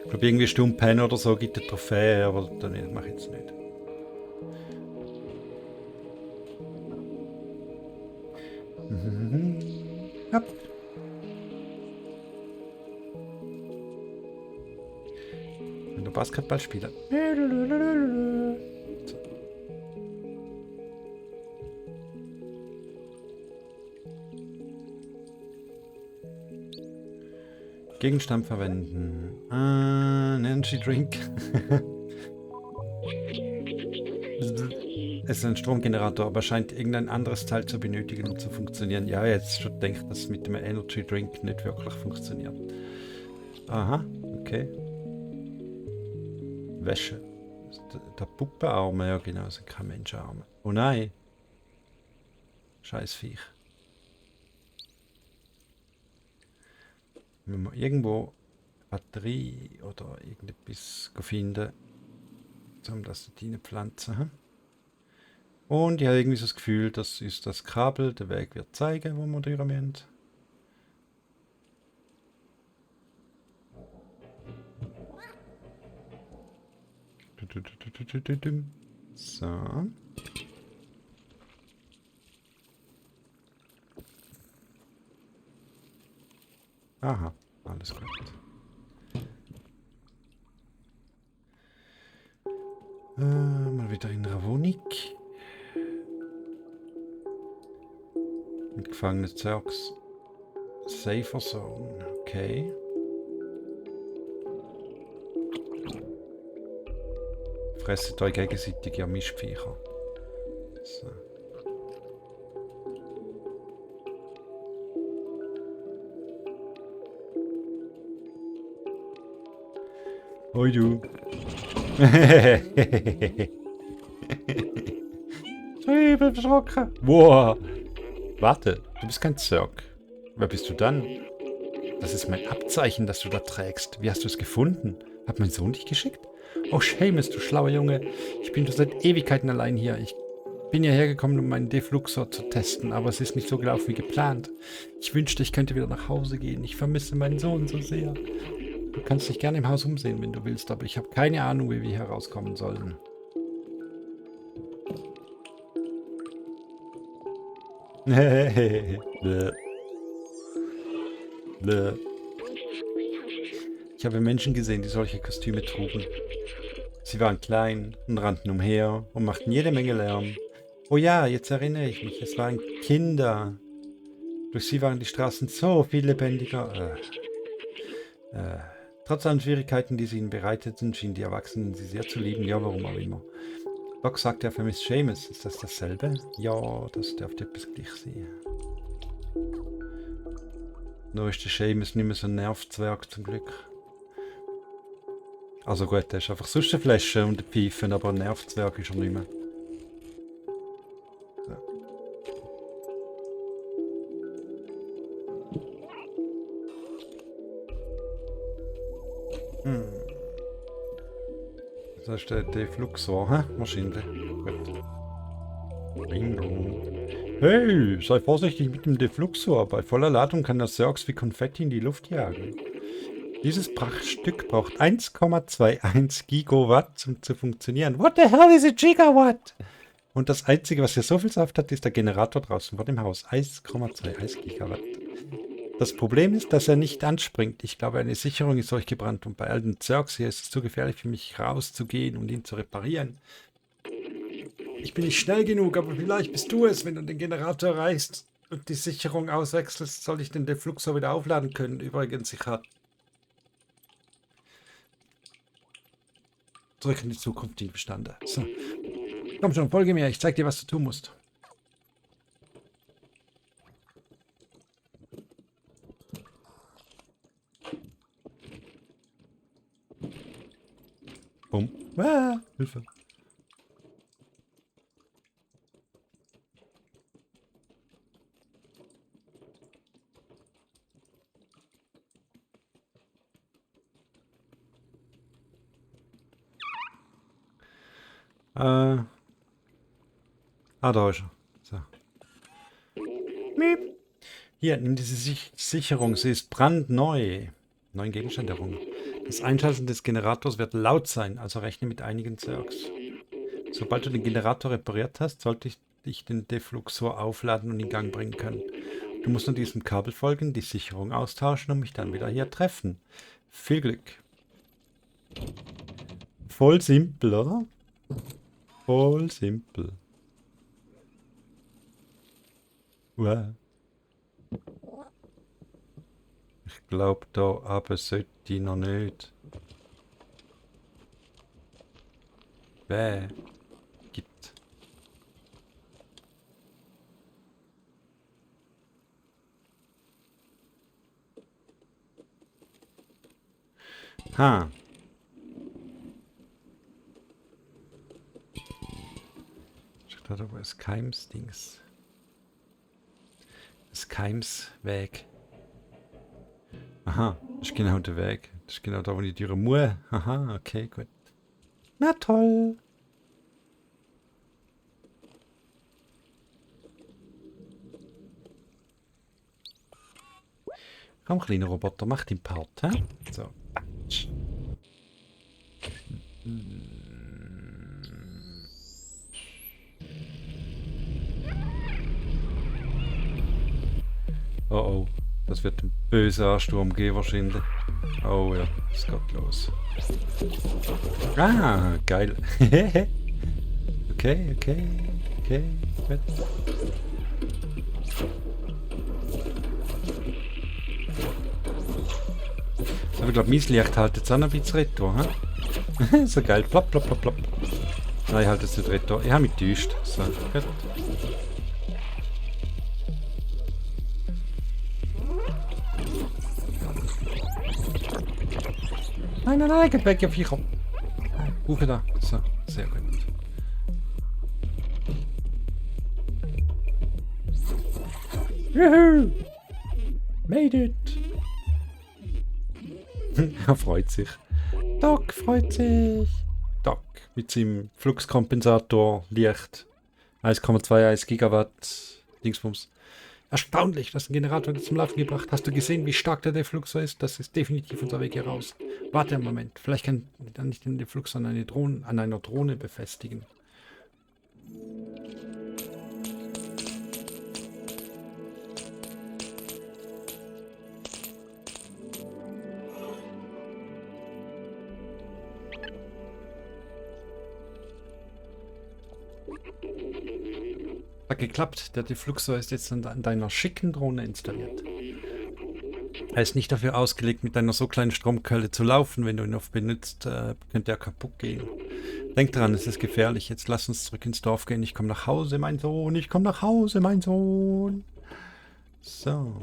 Ich glaube, irgendwie Stunde Pen oder so gibt eine Trophäe, aber das mache ich jetzt nicht. Hopp. Wenn du Basketball spielen. So. Gegenstand verwenden. Energy Drink. Es ist ein Stromgenerator, aber scheint irgendein anderes Teil zu benötigen, um zu funktionieren. Ja, jetzt schon denkt, dass mit dem Energy Drink nicht wirklich funktioniert. Aha, okay. Wäsche. Der Puppenarme, ja genau, sind keine Menschenarme. Oh nein. Scheiß Viech. Wenn wir irgendwo Batterie oder irgendetwas finden, um das dort reinpflanzen. Und ich habe irgendwie so das Gefühl, das ist das Kabel, der Weg wird zeigen, wo wir durch müssen. So. Aha, alles gut. Mal wieder in Ravonik. Mit gefangenen Zergs. Safer Zone, okay. Fresset euch gegenseitig, ja Mischviecher. So. Hoi du. Ich bin erschrocken. Wow. Warte, du bist kein Zerg. Wer bist du dann? Das ist mein Abzeichen, das du da trägst. Wie hast du es gefunden? Hat mein Sohn dich geschickt? Oh, Seamus, du schlauer Junge. Ich bin schon seit Ewigkeiten allein hier. Ich bin hierher gekommen, um meinen Defluxor zu testen, aber es ist nicht so gelaufen wie geplant. Ich wünschte, ich könnte wieder nach Hause gehen. Ich vermisse meinen Sohn so sehr. Du kannst dich gerne im Haus umsehen, wenn du willst, aber ich habe keine Ahnung, wie wir herauskommen sollen. Bläh. Bläh. Ich habe Menschen gesehen, die solche Kostüme trugen. Sie waren klein und rannten umher und machten jede Menge Lärm. Oh ja, jetzt erinnere ich mich, es waren Kinder. Durch sie waren die Straßen so viel lebendiger. Trotz allen Schwierigkeiten, die sie ihnen bereiteten, schienen die Erwachsenen sie sehr zu lieben. Ja, warum auch immer. Doc sagt, er vermisst Seamus. Ist das dasselbe? Ja, das dürfte etwas gleich sein. Nur ist der Seamus nicht mehr so ein Nervzwerg zum Glück. Also gut, der ist einfach sonst eine Flasche und ein Pfeifen, aber ein Nervzwerg ist er nicht mehr. So. Das ist der Defluxor, hä? Wahrscheinlich. Gut. Bingo. Hey, sei vorsichtig mit dem Defluxor. Bei voller Ladung kann das Zergs wie Konfetti in die Luft jagen. Dieses Prachtstück braucht 1,21 Gigawatt, um zu funktionieren. What the hell is a Gigawatt? Und das Einzige, was hier so viel Saft hat, ist der Generator draußen vor dem Haus. 1,21 Gigawatt. Das Problem ist, dass er nicht anspringt. Ich glaube, eine Sicherung ist durchgebrannt und bei all den Zergs hier ist es zu gefährlich für mich, rauszugehen und ihn zu reparieren. Ich bin nicht schnell genug, aber vielleicht bist du es, wenn du den Generator erreichst und die Sicherung auswechselst, soll ich den Defluxor wieder aufladen können. Übrigens, ich habe zurück in die Zukunft die Bestände. So. Komm schon, folge mir, ich zeig dir, was du tun musst. Bumm. Ah, Hilfe. Da ist er. So. Miep. Hier, nimm diese Sicherung, sie ist brandneu. Neuen Gegenstand errungen. Das Einschalten des Generators wird laut sein, also rechne mit einigen Zergs. Sobald du den Generator repariert hast, sollte ich den Defluxor aufladen und in Gang bringen können. Du musst nur diesem Kabel folgen, die Sicherung austauschen und mich dann wieder hier treffen. Viel Glück. Voll simpel, oder? Voll simpel. Wow. Ich glaube, da aber sollte ich noch nicht. Wer gibt? Ha. Ich dachte, da ist Keims-Dings. Das Keims-Weg. Aha, das ist genau der Weg. Das ist genau da, wo ich durch muss. Aha, okay, gut. Na toll. Komm, kleiner Roboter, mach den Part, hä? So. Oh oh, das wird ein böser Ansturm geben wahrscheinlich. Oh ja, es geht los. Ah, geil. Okay, okay, okay. Gut. So, ich glaube, mein Licht hält jetzt auch noch ein bisschen Retro, hä? So geil. Plopp, plopp, plopp, plopp. Nein, ich halte es nicht Retro. Ich habe mich getäuscht. So, gut. Nein, nein, nein, geht weg, ihr Viecher. Rufe da. So, sehr gut. Juhu! Made it! Er freut sich. Doc freut sich. Doc mit seinem Fluxkompensator Licht 1,21 Gigawatt Dingsbums. Erstaunlich, dass ein Generator das zum Laufen gebracht. Hast du gesehen, wie stark der Defluxor ist? Das ist definitiv unser Weg hier raus. Warte einen Moment. Vielleicht kann ich den Defluxor an einer Drohne befestigen. Hat geklappt. Der Defluxor ist jetzt an deiner schicken Drohne installiert. Er ist nicht dafür ausgelegt, mit einer so kleinen Stromquelle zu laufen. Wenn du ihn oft benutzt, könnte er kaputt gehen. Denk dran, es ist gefährlich. Jetzt lass uns zurück ins Dorf gehen. Ich komme nach Hause, mein Sohn. Ich komme nach Hause, mein Sohn. So.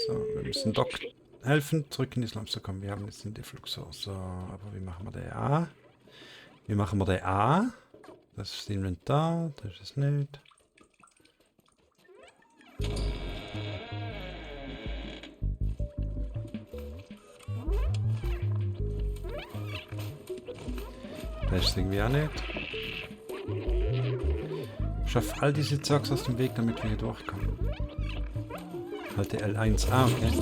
So, wir müssen Doc helfen, zurück in Islam zu kommen. Wir haben jetzt den Defluxor. So, aber wie machen wir den A? Wie machen wir den A? Das ist das Inventar, das ist es nicht. Das ist irgendwie auch nicht. Schaff all diese Zeugs aus dem Weg, damit wir hier durchkommen. Halte L1. Ah, okay.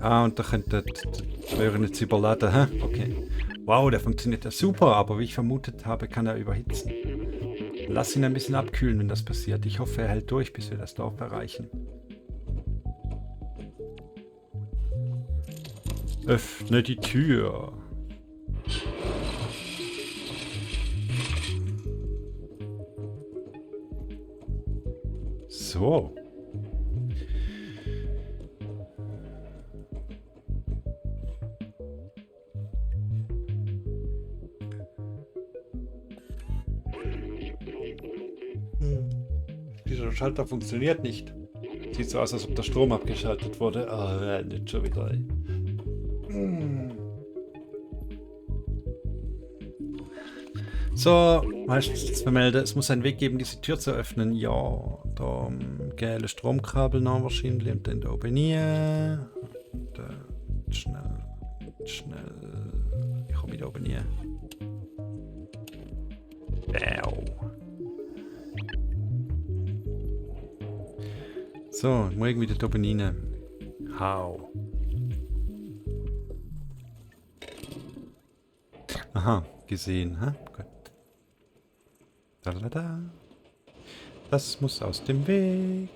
Ah, und da könnte die Röhre jetzt überladen. Hä? Okay. Wow, der funktioniert ja super, aber wie ich vermutet habe, kann er überhitzen. Lass ihn ein bisschen abkühlen, wenn das passiert. Ich hoffe, er hält durch, bis wir das Dorf erreichen. Öffne die Tür. So. Dieser Schalter funktioniert nicht. Sieht so aus, als ob der Strom abgeschaltet wurde. Ah, nicht schon wieder. So, meistens vermelde, es muss einen Weg geben, diese Tür zu öffnen. Ja, da gelbe Stromkabel noch wahrscheinlich und dann da oben hier. Und, schnell. Ich komme da oben hier. So, ich muss irgendwie da oben rein. How? Aha, gesehen, ha? Gut. Da. Das muss aus dem Weg.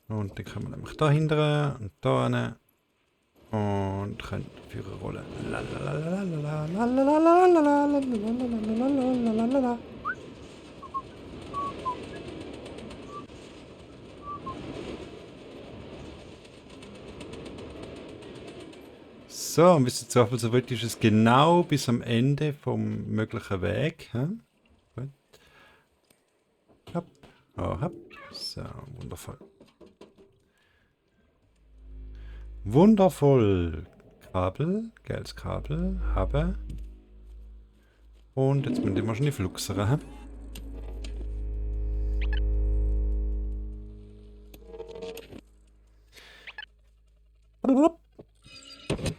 Und dann kann man nämlich da hinten und da hin. Und können Führer rollen. So, und wisst ihr, so weit ist es genau bis am Ende vom möglichen Weg. Hm? Gut. Hopp. Oh, hopp. So, wundervoll. Wundervoll. Kabel, gelbes Kabel, habe. Und jetzt müssen wir schon die Fluxere. Hm?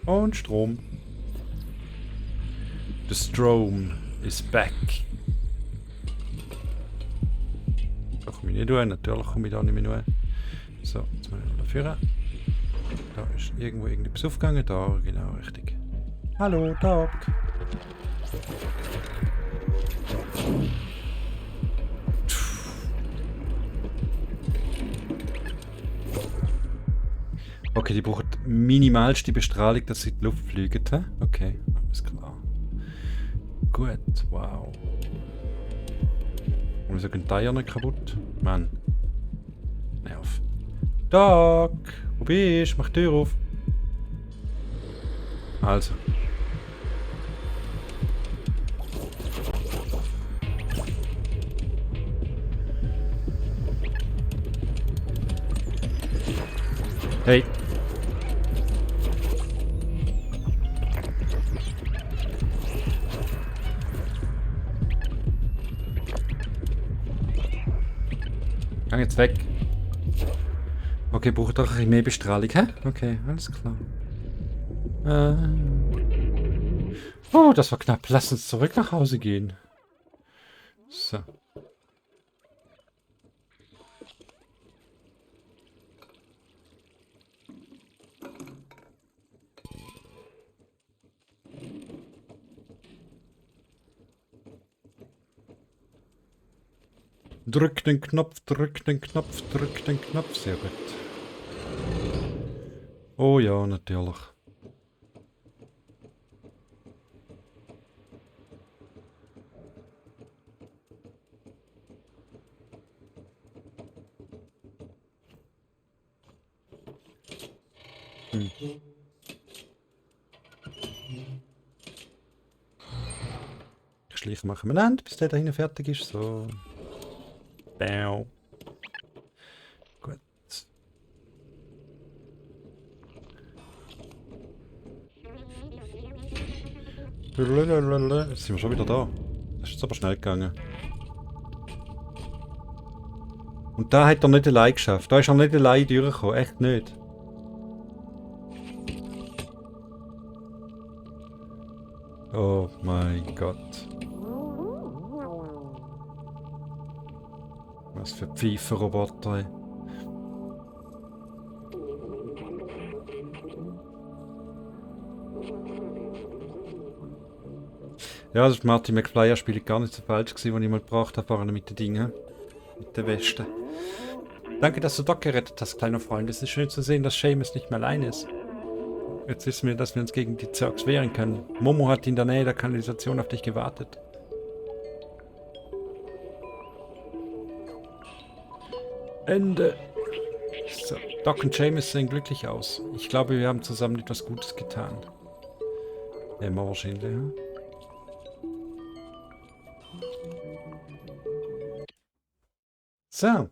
Und Strom. The Strom is back. Da komme ich nicht rein, natürlich komme ich da nicht mehr rein. So, jetzt mal dafür. Da ist irgendwo irgendetwas aufgegangen, da, genau, richtig. Hallo, Doc. Okay, die brauchen minimalste Bestrahlung, dass sie in die Luft fliegen. Hä? Okay, alles klar. Gut, wow. Und wieso gehen die Eier nicht kaputt? Mann. Nerv. Doc! Wo bist du? Mach die Tür auf. Also. Hey. Geh jetzt weg. Okay, braucht doch ein bisschen mehr Bestrahlung, hä? Okay, alles klar. Oh, das war knapp. Lass uns zurück nach Hause gehen. So. Drück den Knopf, drück den Knopf, drück den Knopf. Sehr gut. Oh ja, natürlich. Schleichen machen wir Land, bis der da hinten fertig ist. So. Bäu. Gut. Jetzt sind wir schon wieder da. Das ist jetzt aber schnell gegangen. Und da hat er nicht allein geschafft. Da ist er nicht allein durchgekommen. Echt nicht. Oh mein Gott. Was für Pfeifenroboter. Ey. Ja, das Marty McFly Spiel gar nicht so falsch gewesen, was ich mal gebraucht habe, vorne mit den Dingen. Mit der Weste. Danke, dass du Doc gerettet hast, kleiner Freund. Es ist schön zu sehen, dass Seamus nicht mehr allein ist. Jetzt wissen wir, dass wir uns gegen die Zergs wehren können. Momo hat in der Nähe der Kanalisation auf dich gewartet. Ende. So, Doc und Seamus sehen glücklich aus. Ich glaube, wir haben zusammen etwas Gutes getan. Ja, immer wahrscheinlich, ja. So.